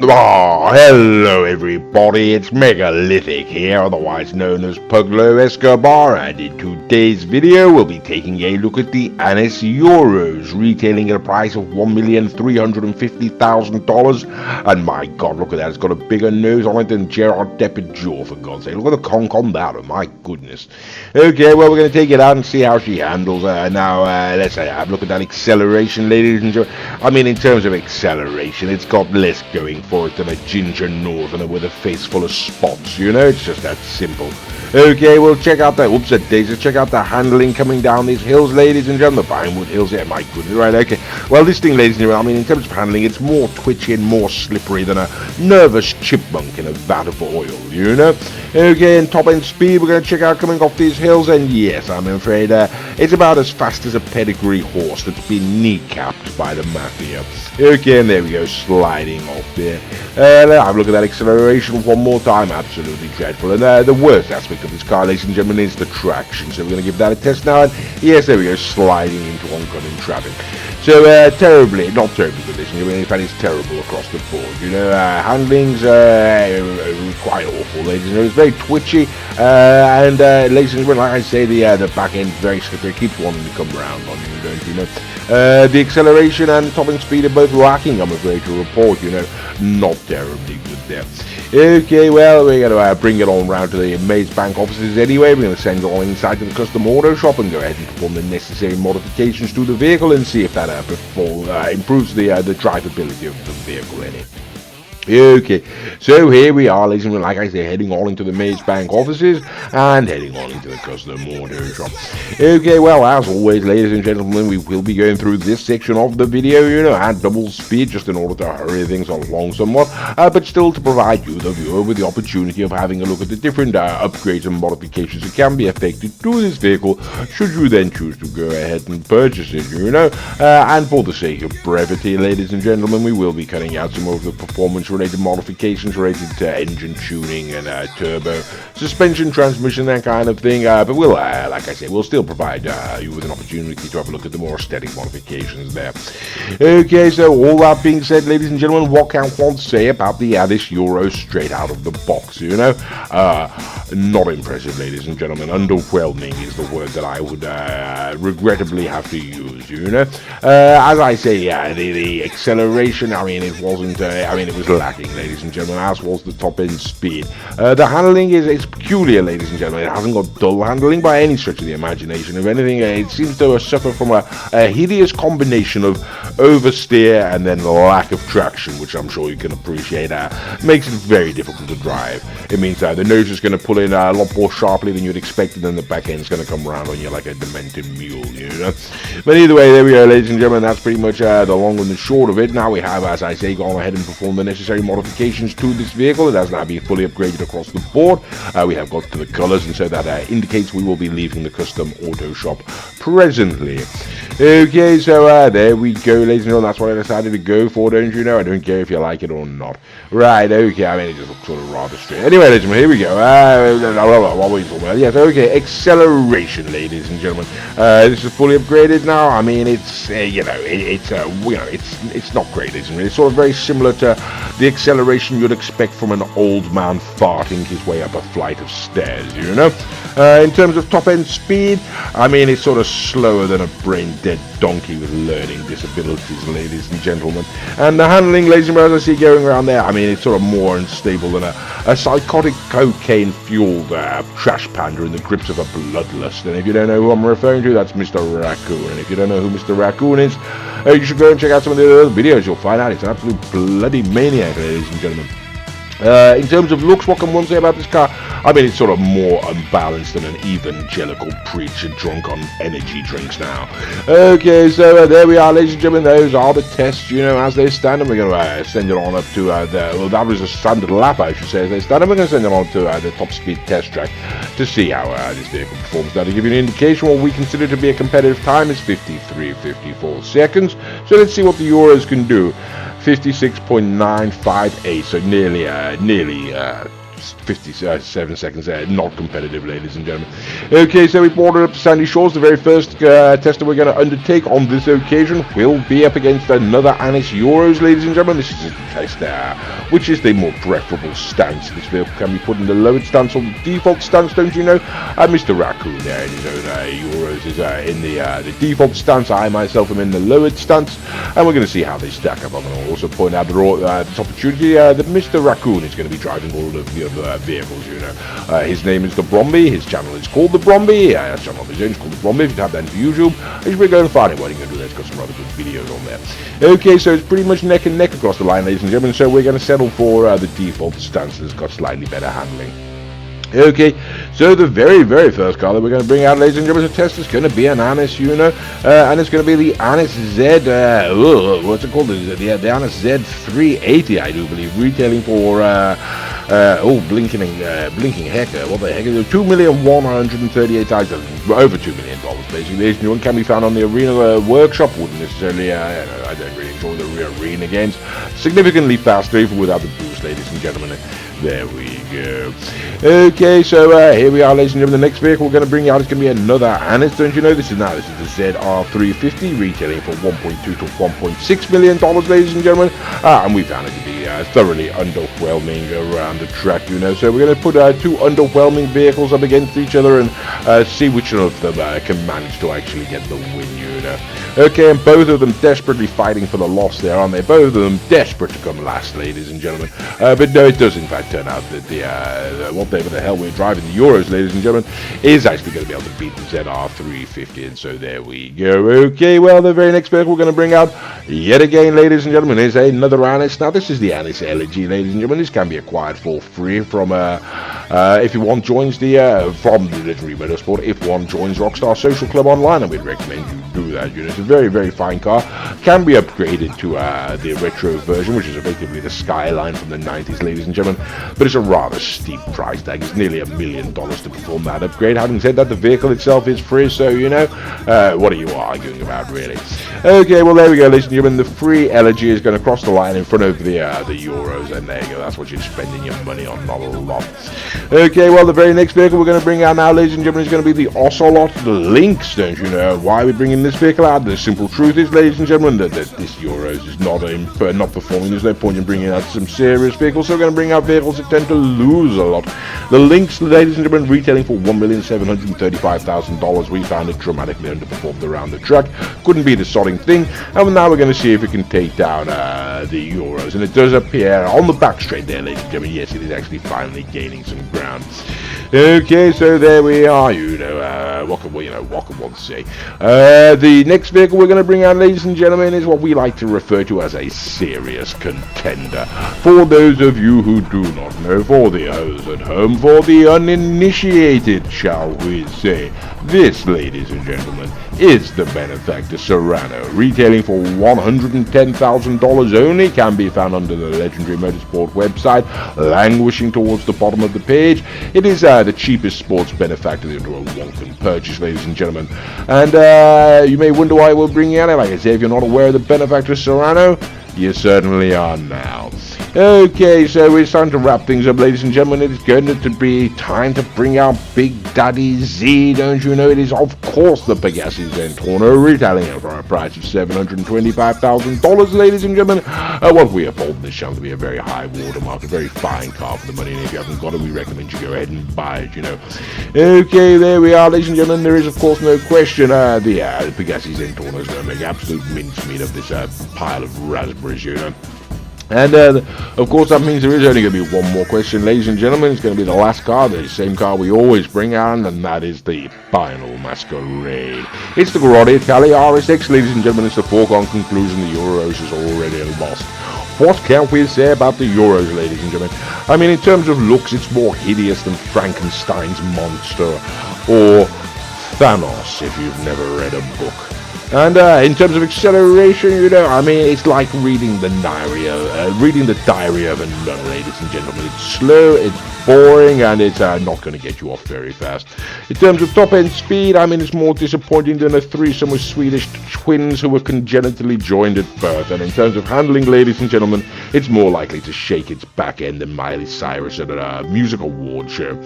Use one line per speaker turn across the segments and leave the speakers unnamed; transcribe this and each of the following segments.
Oh, hello everybody, it's Megalithic here, otherwise known as Puglo Escobar, and in today's video we'll be taking a look at the Anis Euros, retailing at a price of $1,350,000, and my god, look at that, it's got a bigger nose on it than Gerard Depardieu, for God's sake. Look at the conch on that, oh my goodness. Okay, well, we're going to take it out and see how she handles. Now, let's have a look at that acceleration, ladies and gentlemen. I mean, in terms of acceleration, it's got less going for it than a ginger northerner with a face full of spots, you know, it's just that simple. Okay, well, check out the, oops, daisy, check out the handling coming down these hills, ladies and gentlemen, the Pinewood Hills, yeah, my goodness, right, okay. Well, this thing, ladies and gentlemen, I mean, in terms of handling, it's more twitchy and more slippery than a nervous chipmunk in a vat of oil, you know. Okay, and top end speed, we're going to check out coming off these hills, and yes, I'm afraid it's about as fast as a pedigree horse that's been kneecapped by the mafia. Okay, and there we go, sliding off there. Have a look at that acceleration one more time, absolutely dreadful. And the worst aspect of this car, ladies and gentlemen, is the traction. So we're going to give that a test now, and yes, there we go, sliding into oncoming traffic. So terribly, not terribly good, ladies and gentlemen, in fact it's terrible across the board, you know, handling's quite awful, ladies and gentlemen, it's very twitchy, and ladies and gentlemen, like I say, the back end's very slippery, it keeps wanting to come round on you, don't you know. The acceleration and top end speed are both lacking, I'm afraid to report, you know, not terribly good there. Okay, well, we're going to bring it on round to the Maze Bank offices anyway. We're going to send it all inside to the custom auto shop and go ahead and perform the necessary modifications to the vehicle and see if that improves the drivability of the vehicle in it. Okay, so here we are, ladies and gentlemen, like I say, heading on into the Maze Bank offices and heading on into the custom auto shop. Okay, well, as always, ladies and gentlemen, we will be going through this section of the video, you know, at double speed, just in order to hurry things along somewhat, but still to provide you, the viewer, with the opportunity of having a look at the different upgrades and modifications that can be effected to this vehicle, should you then choose to go ahead and purchase it, you know. And for the sake of brevity, ladies and gentlemen, we will be cutting out some of the performance-related modifications related to engine tuning and turbo, suspension, transmission, that kind of thing, but we'll, like I say, we'll still provide you with an opportunity to have a look at the more aesthetic modifications there. Okay, so all that being said, ladies and gentlemen, what can one say about the Anis Euro straight out of the box, you know? Not impressive, ladies and gentlemen. Underwhelming is the word that I would regrettably have to use, you know? As I say, yeah, the acceleration, I mean, it wasn't, I mean, it was lacking, ladies and gentlemen, as was the top end speed. The handling is peculiar, ladies and gentlemen. It hasn't got dull handling by any stretch of the imagination. If anything, it seems to suffer from a hideous combination of oversteer and then lack of traction, which I'm sure you can appreciate. Makes it very difficult to drive. It means the nose is going to pull in a lot more sharply than you'd expect, and then the back end's going to come around on you like a demented mule, you know. But either way, there we go, ladies and gentlemen. That's pretty much the long and the short of it. Now we have, as I say, gone ahead and performed the necessary modifications to this vehicle. It has now been fully upgraded across the board. We have got to the colors, and so that indicates we will be leaving the custom auto shop presently. Okay, so there we go, ladies and gentlemen. That's what I decided to go for, don't you know? I don't care if you like it or not. Right, okay, I mean, it just looks sort of rather straight. Anyway, ladies and gentlemen, here we go. What were we talking about? Yes, okay, acceleration, ladies and gentlemen. This is fully upgraded now. I mean, it's, you know, it's not great, ladies and gentlemen. It's sort of very similar to the acceleration you'd expect from an old man farting his way up a flight of stairs, you know. In terms of top end speed, I mean, it's sort of slower than a brain dead donkey with learning disabilities, ladies and gentlemen. And the handling, ladies and gentlemen, as I see going around there, I mean, it's sort of more unstable than a psychotic cocaine fueled trash panda in the grips of a bloodlust. And if you don't know who I'm referring to, that's Mr. Raccoon. And if you don't know who Mr. Raccoon is, you should go and check out some of the other videos. You'll find out it's an absolute bloody maniac, ladies and gentlemen. In terms of looks, what can one say about this car? I mean, it's sort of more unbalanced than an evangelical preacher drunk on energy drinks now. Okay, so there we are, ladies and gentlemen. Those are the tests, you know, as they stand. And we're going to send it on up to well, that was a standard lap, I should say, as they stand. And we're going to send it on to the top speed test track to see how this vehicle performs. Now, to give you an indication, what we consider to be a competitive time is 53.54 seconds. So let's see what the Euros can do. 56.958, so nearly 57 seconds there. Not competitive, ladies and gentlemen. Okay, so we brought it up to Sandy Shores. The very first test that we're going to undertake on this occasion will be up against another Anis Euros, ladies and gentlemen. This is a test which is the more preferable stance. This vehicle can be put in the lowered stance or the default stance, don't you know? Mr. Raccoon there in his own Euros is in the default stance. I myself am in the lowered stance, and we're going to see how they stack up. I'm going to also point out this opportunity that Mr. Raccoon is going to be driving all of the other vehicles, you know. His name is the Bromby. His channel is called the Bromby. His channel of his own is called the Bromby. If you have that into YouTube, you should be going to find it. What are you going to do? There's got some rather good videos on there. Okay, so it's pretty much neck and neck across the line, ladies and gentlemen. So we're going to settle for the default stance that's got slightly better handling. Okay, so the very, very first car that we're going to bring out, ladies and gentlemen, to test is going to be an Anis, you know, and it's going to be the Anis Z, what's it called, the Anis Z380, I do believe, retailing for, blinking heck, what the heck is it, $2,138,000, over $2 million, basically, ladies and gentlemen, can be found on the Arena Workshop. Wouldn't necessarily, I don't really enjoy the Arena games, significantly faster, even without the boost, ladies and gentlemen. There we go. Okay, so here we are, ladies and gentlemen. The next vehicle we're going to bring out is going to be another Anis, don't you know? This is the ZR350, retailing for $1.2 to $1.6 million, ladies and gentlemen. And we found it to be thoroughly underwhelming around the track, you know. So we're going to put two underwhelming vehicles up against each other and see which of them can manage to actually get the win, you know. Okay, and both of them desperately fighting for the loss there, aren't they? Both of them desperate to come last, ladies and gentlemen. But no, it does in fact turn out that whatever the hell we're driving, the Euros, ladies and gentlemen, is actually going to be able to beat the ZR350, and so there we go. Okay, well, the very next vehicle we're going to bring out, yet again, ladies and gentlemen, is another Anis. Now, this is the Anis Elegy, ladies and gentlemen. This can be acquired for free from, if one joins from the Legendary Motorsport, if one joins Rockstar Social Club Online, and we'd recommend you do that, you know. It's a very, very fine car. Can be upgraded to the retro version, which is effectively the Skyline from the 90s, ladies and gentlemen. But it's a rather steep price tag. It's nearly $1 million to perform that upgrade. Having said that, the vehicle itself is free, so, you know, what are you arguing about, really? Okay, well, there we go, ladies and gentlemen. The free Elegy is going to cross the line in front of the Euros, and there you go. That's what you're spending your money on, not a lot. Okay, well, the very next vehicle we're going to bring out now, ladies and gentlemen, is going to be the Ocelot Lynx, don't you know? Why are we bringing this vehicle out? The simple truth is, ladies and gentlemen, that this Euros is not performing. There's no point in bringing out some serious vehicles, so we're going to bring out vehicles that tend to lose a lot. The Lynx, ladies and gentlemen, retailing for $1,735,000. We found it dramatically underperformed around the track. Couldn't be the sodding thing. And now we're going to see if we can take down the Euros. And it does appear on the back straight there, ladies and gentlemen. Yes, it is actually finally gaining some ground. Okay, so there we are. You know, what can one say? The next vehicle we're going to bring out, ladies and gentlemen, is what we like to refer to as a serious contender. For those of you who do not know, for the others at home, for the uninitiated, shall we say, this, ladies and gentlemen, is the Benefactor Serrano, retailing for $110,000 only. Can be found under the Legendary Motorsport website, languishing towards the bottom of the page. It is the cheapest sports benefactor that one can purchase, ladies and gentlemen. And you may wonder why we're bringing it out. Like I say, if you're not aware of the Benefactor Serrano, you certainly are now. Okay, so it's time to wrap things up, ladies and gentlemen. It's going to be time to bring out Big Daddy Z, don't you know? It is, of course, the Pegassi Zentorno, retailing it for a price of $725,000, ladies and gentlemen. What we have told this channel to be a very high watermark, a very fine car for the money, and if you haven't got it, we recommend you go ahead and buy it, you know. Okay, there we are, ladies and gentlemen. There is, of course, no question the Pegassi Zentorno is going to make absolute mincemeat of this pile of raspberries, you know. And, of course, that means there is only going to be one more question, ladies and gentlemen. It's going to be the last car, the same car we always bring out, and that is the final masquerade. It's the Grotte Italia RSX, ladies and gentlemen. It's a foregone conclusion. The Euros is already lost. What can we say about the Euros, ladies and gentlemen? I mean, in terms of looks, it's more hideous than Frankenstein's monster, or Thanos, if you've never read a book. And in terms of acceleration, I mean, it's like reading the diary of a nun, ladies and gentlemen. It's slow, it's boring, and it's not going to get you off very fast. In terms of top-end speed, I mean, it's more disappointing than a threesome with Swedish twins who were congenitally joined at birth. And in terms of handling, ladies and gentlemen, it's more likely to shake its back end than Miley Cyrus at a music award show.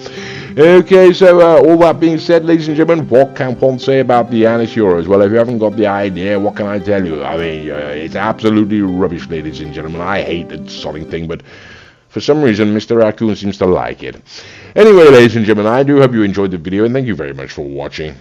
Okay, so all that being said, ladies and gentlemen, what can one say about the Anis Euros? Well, if you haven't got the idea, what can I tell you? I mean, it's absolutely rubbish, ladies and gentlemen. I hate the sodding thing, but for some reason, Mr. Raccoon seems to like it. Anyway, ladies and gentlemen, I do hope you enjoyed the video, and thank you very much for watching.